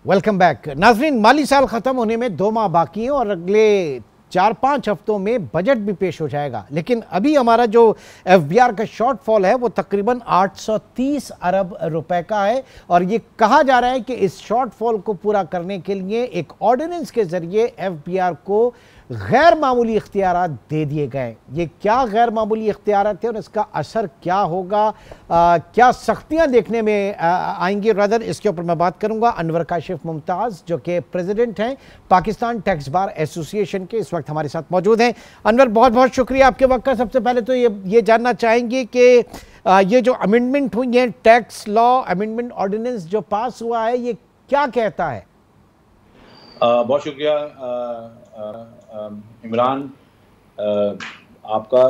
Welcome back नाजरीन। माली साल ख़त्म होने में 2 माह बाकी हैं और अगले 4-5 हफ्तों में बजट भी पेश हो जाएगा, लेकिन अभी हमारा जो एफबीआर का शॉर्टफॉल है वो तकरीबन 830 अरब रुपए का है और ये कहा जा रहा है कि इस शॉर्टफॉल को पूरा करने के लिए एक ऑर्डिनेंस के जरिए एफबीआर को गैर मामूली इख्तियारात दे दिए गए। ये क्या गैर मामूली इख्तियारात थे और इसका असर क्या होगा, क्या सख्तियां देखने में आएंगी, रदर इसके ऊपर मैं बात करूंगा अनवर काशिफ मुमताज़ जो कि प्रेसिडेंट हैं पाकिस्तान टैक्स बार एसोसिएशन के, इस वक्त हमारे साथ मौजूद हैं। अनवर, बहुत बहुत शुक्रिया आपके वक्त का। सबसे पहले तो ये जानना चाहेंगे कि ये जो अमेंडमेंट हुई है, टैक्स लॉ अमेंडमेंट ऑर्डिनेंस जो पास हुआ है, ये क्या कहता है? बहुत शुक्रिया इमरान। आपका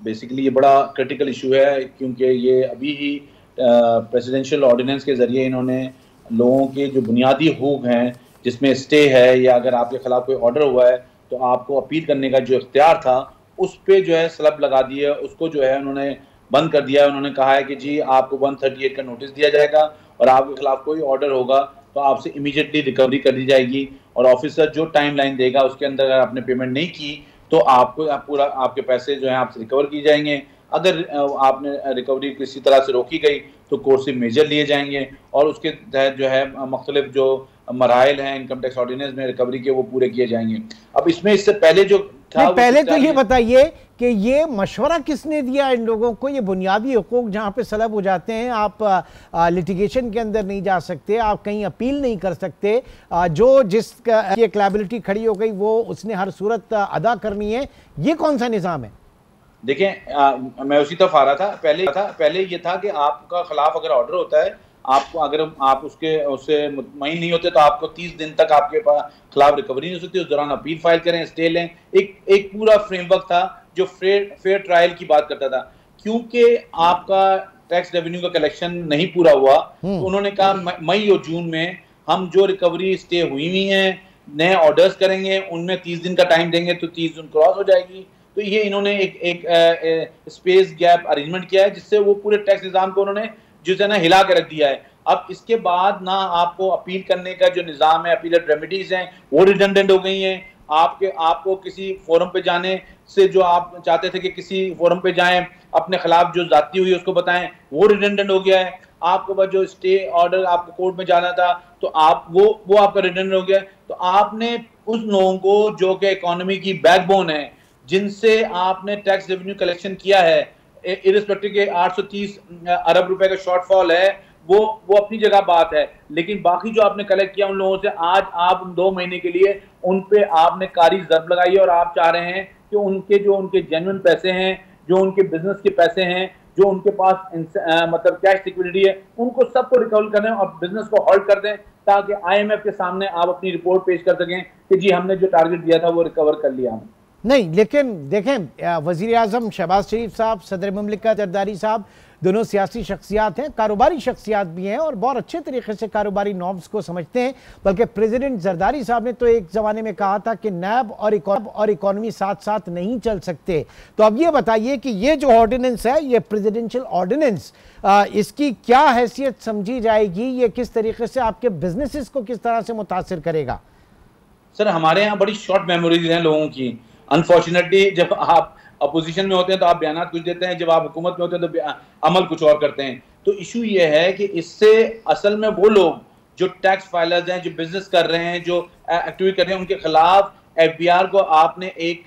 बेसिकली ये बड़ा क्रिटिकल इशू है क्योंकि ये अभी ही प्रेसिडेंशियल ऑर्डिनेंस के ज़रिए इन्होंने लोगों के जो बुनियादी हकूक़ हैं, जिसमें स्टे है या अगर आपके ख़िलाफ़ कोई ऑर्डर हुआ है तो आपको अपील करने का जो इख्तियार था उस पर जो है स्लब लगा दी है, उसको जो है उन्होंने बंद कर दिया है। उन्होंने कहा है कि जी आपको 138 का नोटिस दिया जाएगा और आपके खिलाफ कोई ऑर्डर होगा तो आपसे इमीडिएटली रिकवरी कर दी जाएगी और ऑफिसर जो टाइमलाइन देगा उसके अंदर अगर आपने पेमेंट नहीं की तो आपको पूरा आपके पैसे जो है आपसे रिकवर किए जाएंगे। अगर आपने रिकवरी किसी तरह से रोकी गई तो कोर्सिव मेजर लिए जाएंगे और उसके तहत जो है मुख्तलिफ जो मराइल हैं इनकम टैक्स ऑर्डिनेंस में रिकवरी के वो पूरे किए जाएंगे। अब इसमें इससे पहले जो था, पहले तो ये बताइए कि ये मशवरा किसने दिया इन लोगों को? ये बुनियादी हुकूक जहाँ पे सलब हो जाते हैं, आप लिटिगेशन के अंदर नहीं जा सकते, आप कहीं अपील नहीं कर सकते, जो जिसका ये क्लाइबिलिटी खड़ी हो गई वो उसने हर सूरत अदा करनी है, ये कौन सा निज़ाम है? देखें, मैं उसी तरफ आ रहा था। पहले ये था कि आपका खिलाफ अगर ऑर्डर होता है, आपको अगर आप उससे मुतमईन नहीं होते तो आपको 30 दिन तक आपके पास खिलाफ रिकवरी नहीं हो सकती। उस दौरान अपील फाइल करें, स्टे लें। एक पूरा फ्रेमवर्क था जो फेयर ट्रायल की बात करता था। क्योंकि आपका टैक्स रेवेन्यू का कलेक्शन नहीं पूरा हुआ तो उन्होंने कहा मई और जून में हम जो रिकवरी स्टे हुई हैं नए ऑर्डर्स करेंगे, उनमें 30 दिन का टाइम देंगे तो 30 दिन क्रॉस हो जाएगी। तो ये इन्होंने एक स्पेस गैप अरेंजमेंट किया है जिससे वो पूरे टैक्स निज़ाम को उन्होंने जो है ना हिला के रख दिया है। अब इसके बाद ना आपको अपील करने का जो निज़ाम है, अपीलेट रेमेडीज हैं वो रिडंडेंट हो गई हैं। आपको किसी फोरम पे जाने से जो आप चाहते थे कि किसी फोरम पे जाएं अपने खिलाफ जो जाती हुई उसको बताएं, वो रिडंडेंट हो गया है। आपके पास जो स्टे ऑर्डर आपको कोर्ट में जाना था तो आप वो आपका रिडंडेंट हो गया है। तो आपने उस लोगों को जो कि इकोनॉमी की बैकबोन है, जिनसे आपने टैक्स रेवेन्यू कलेक्शन किया है, इरिस्पेक्टिव के 830 अरब रुपए का शॉर्टफॉल है, वो अपनी जगह बात है, लेकिन बाकी जो आपने कलेक्ट किया उन लोगों से आज आप 2 महीने के लिए उन पे आपने कारी जब्त लगाई है और आप चाह रहे हैं कि उनके जेन्युइन पैसे हैं, जो उनके बिजनेस के पैसे हैं, जो उनके पास मतलब कैश सिक्योरिटी है, उनको सबको रिकवर करें और बिजनेस को होल्ड कर दें ताकि IMF के सामने आप अपनी रिपोर्ट पेश कर सकें कि जी हमने जो टारगेट दिया था वो रिकवर कर लिया हमने। नहीं, लेकिन देखें, वज़ीर आज़म शहबाज शरीफ साहब, सदर मुमलिकत जरदारी साहब, दोनों सियासी शख्सियात हैं, कारोबारी शख्सियात भी हैं और बहुत अच्छे तरीके से कारोबारी नॉर्म्स को समझते हैं। बल्कि प्रेसिडेंट जरदारी साहब ने तो एक ज़माने में कहा था कि नैब और इकॉनमी साथ साथ नहीं चल सकते। तो अब ये बताइए कि ये जो ऑर्डिनेंस है, ये प्रेसिडेंशियल ऑर्डिनेंस, इसकी क्या हैसियत समझी जाएगी? ये किस तरीके से आपके बिजनेसेस को किस तरह से मुतासिर करेगा? सर, हमारे यहाँ बड़ी शॉर्ट मेमोरीज हैं लोगों की। अनफॉर्चुनेटली जब आप अपोजिशन में होते हैं तो आप बयान कुछ देते हैं, जब आप हुकूमत में होते हैं तो अमल कुछ और करते हैं। तो इशू ये है कि इससे असल में वो लोग जो टैक्स फाइलर्स हैं, जो बिजनेस कर रहे हैं, जो एक्टिविटी कर रहे हैं, उनके खिलाफ एफबीआर को आपने एक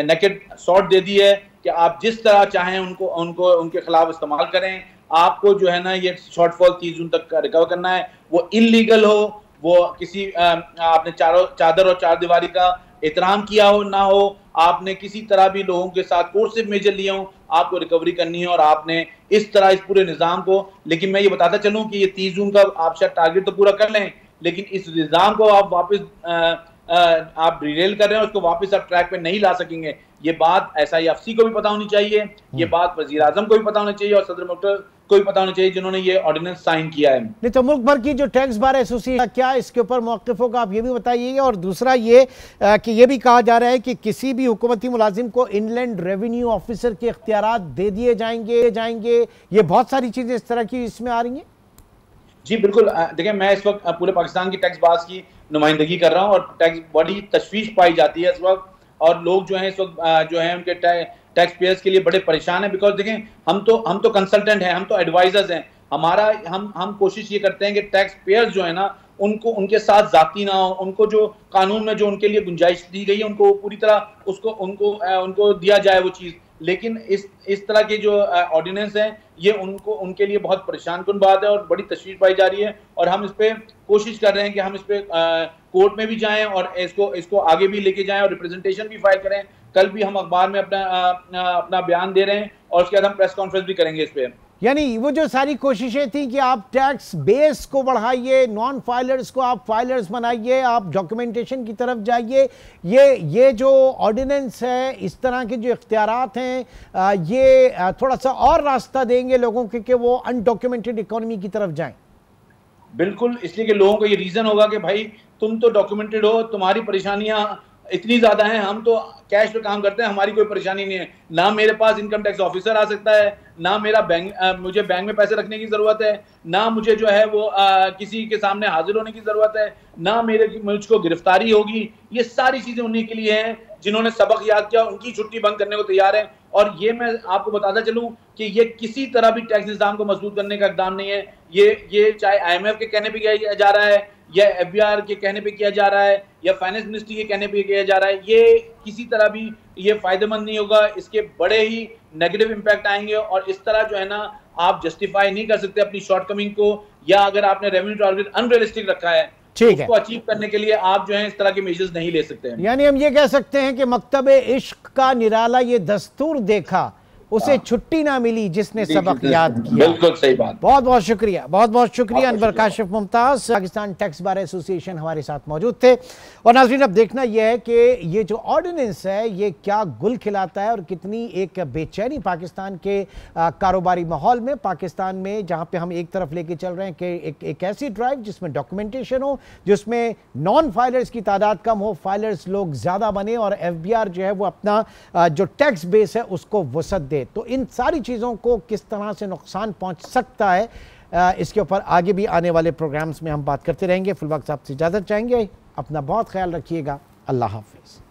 नेकेड सॉर्ट दे दी है कि आप जिस तरह चाहें उनको उनके खिलाफ इस्तेमाल करें। आपको जो है ना ये शॉर्टफॉल 30 जून तक रिकवर करना है, वो इलीगल हो, वो किसी आपने चादर और चार दीवारी का एहतराम किया हो ना हो, आपने किसी तरह भी लोगों के साथ कोर्सिव मेजर लिए हो, आपको रिकवरी करनी है और आपने इस तरह इस पूरे निज़ाम को। लेकिन मैं ये बताता चलूं कि ये 30 जून का आप शायद टारगेट तो पूरा कर लें, लेकिन इस निज़ाम को आप वापस आप डिरेल कर रहे हैं, उसको वापस आप ट्रैक पे नहीं ला सकेंगे। ये बात SIFC को भी पता होनी चाहिए, ये बात वज़ीर आज़म को भी पता होनी चाहिए और सदर मुल्क को भी पता होना चाहिए जिन्होंने ये ऑर्डिनेंस साइन किया है। नहीं तो मुल्क भर की जो टैक्स बार एसोसिएशन क्या इसके ऊपर मौक़िफ़ होगा, आप ये भी बताइएगा। और दूसरा ये कि ये भी कहा जा रहा है कि किसी भी हुकूमती मुलाजिम को इनलैंड रेवेन्यू ऑफिसर के इख्तियारात दे दिए जाएंगे। ये बहुत सारी चीज़ें इस तरह की इसमें आ रही हैं। जी बिल्कुल, देखिए मैं इस वक्त पूरे पाकिस्तान की टैक्स बाज की नुमाइंदगी कर रहा हूँ और टैक्स बड़ी तशवीश पाई जाती है इस वक्त, और लोग जो हैं इस वक्त जो है उनके टैक्स पेयर्स के लिए बड़े परेशान हैं। बिकॉज देखें, हम तो कंसल्टेंट हैं, हम तो एडवाइजर्स हैं, हमारा हम कोशिश ये करते हैं कि टैक्स पेयर्स जो है ना उनको उनके साथ जाती ना हो, उनको जो कानून में जो उनके लिए गुंजाइश दी गई है उनको पूरी तरह उनको दिया जाए वो चीज़। लेकिन इस तरह के जो ऑर्डिनेंस हैं ये उनके लिए बहुत परेशान कुन बात है और बड़ी तशवीश पाई जा रही है, और हम इस पे कोशिश कर रहे हैं कि हम इस पे कोर्ट में भी जाएं और इसको आगे भी लेके जाएं और रिप्रेजेंटेशन भी फाइल करें। कल भी हम अखबार में अपना बयान दे रहे हैं और उसके बाद हम प्रेस कॉन्फ्रेंस भी करेंगे इस पे। यानी वो जो सारी कोशिशें थी कि आप टैक्स बेस को बढ़ाइए, नॉन फाइलर्स को आप फाइलर्स बनाइए, आप डॉक्यूमेंटेशन की तरफ जाइए, ये जो ऑर्डिनेंस है, इस तरह के जो इख्तियारात हैं, ये थोड़ा सा और रास्ता देंगे लोगों के कि वो अनडॉक्यूमेंटेड इकोनॉमी की तरफ जाएं। बिल्कुल, इसलिए कि लोगों को ये रीजन होगा कि भाई तुम तो डॉक्यूमेंटेड हो, तुम्हारी परेशानियां इतनी ज्यादा हैं, हम तो कैश पे काम करते हैं, हमारी कोई परेशानी नहीं है, ना मेरे पास इनकम टैक्स ऑफिसर आ सकता है, ना मुझे बैंक में पैसे रखने की जरूरत है, ना मुझे जो है वो किसी के सामने हाजिर होने की जरूरत है, ना मुझको गिरफ्तारी होगी। ये सारी चीजें उन्हीं के लिए हैं जिन्होंने सबक याद किया, उनकी छुट्टी बंद करने को तैयार है। और ये मैं आपको बताता चलूं कि ये किसी तरह भी टैक्स निज़ाम को मजबूत करने का इक़दाम नहीं है। ये चाहे IMF के कहने पे किया जा रहा है, या FBR के कहने पे किया जा रहा है, या फाइनेंस मिनिस्ट्री के कहने पे किया जा रहा है, ये किसी तरह भी ये फायदेमंद नहीं होगा। इसके बड़े ही नेगेटिव इम्पैक्ट आएंगे, और इस तरह जो है ना आप जस्टिफाई नहीं कर सकते अपनी शॉर्टकमिंग को, या अगर आपने रेवेन्यू टारगेट अनरियलिस्टिक रखा है ठीक है, उसको अचीव करने के लिए आप जो है इस तरह के मेजर्स नहीं ले सकते हैं। यानी हम ये कह सकते हैं कि मकतबे इश्क का निराला ये दस्तूर देखा, उसे छुट्टी ना मिली जिसने सबक याद किया। बिल्कुल सही बात। बहुत बहुत शुक्रिया, बहुत बहुत शुक्रिया। Anwar Kashif Mumtaz, Pakistan tax bar association हमारे साथ मौजूद थे। और नाज़रीन, अब देखना यह है कि ये जो ऑर्डिनेंस है ये क्या गुल खिलाता है और कितनी एक बेचैनी पाकिस्तान के कारोबारी माहौल में, पाकिस्तान में जहाँ पे हम एक तरफ लेके चल रहे हैं कि एक ऐसी ड्राइव जिसमें डॉक्यूमेंटेशन हो, जिसमें नॉन फाइलर्स की तादाद कम हो, फाइलर्स लोग ज़्यादा बने, और FBR जो है वो अपना जो टैक्स बेस है उसको वसअत दे। तो इन सारी चीज़ों को किस तरह से नुकसान पहुंच सकता है, इसके ऊपर आगे भी आने वाले प्रोग्राम्स में हम बात करते रहेंगे। फिल वक्त आपसे इजाज़त चाहेंगे। अपना बहुत ख्याल रखिएगा। अल्लाह हाफिज़।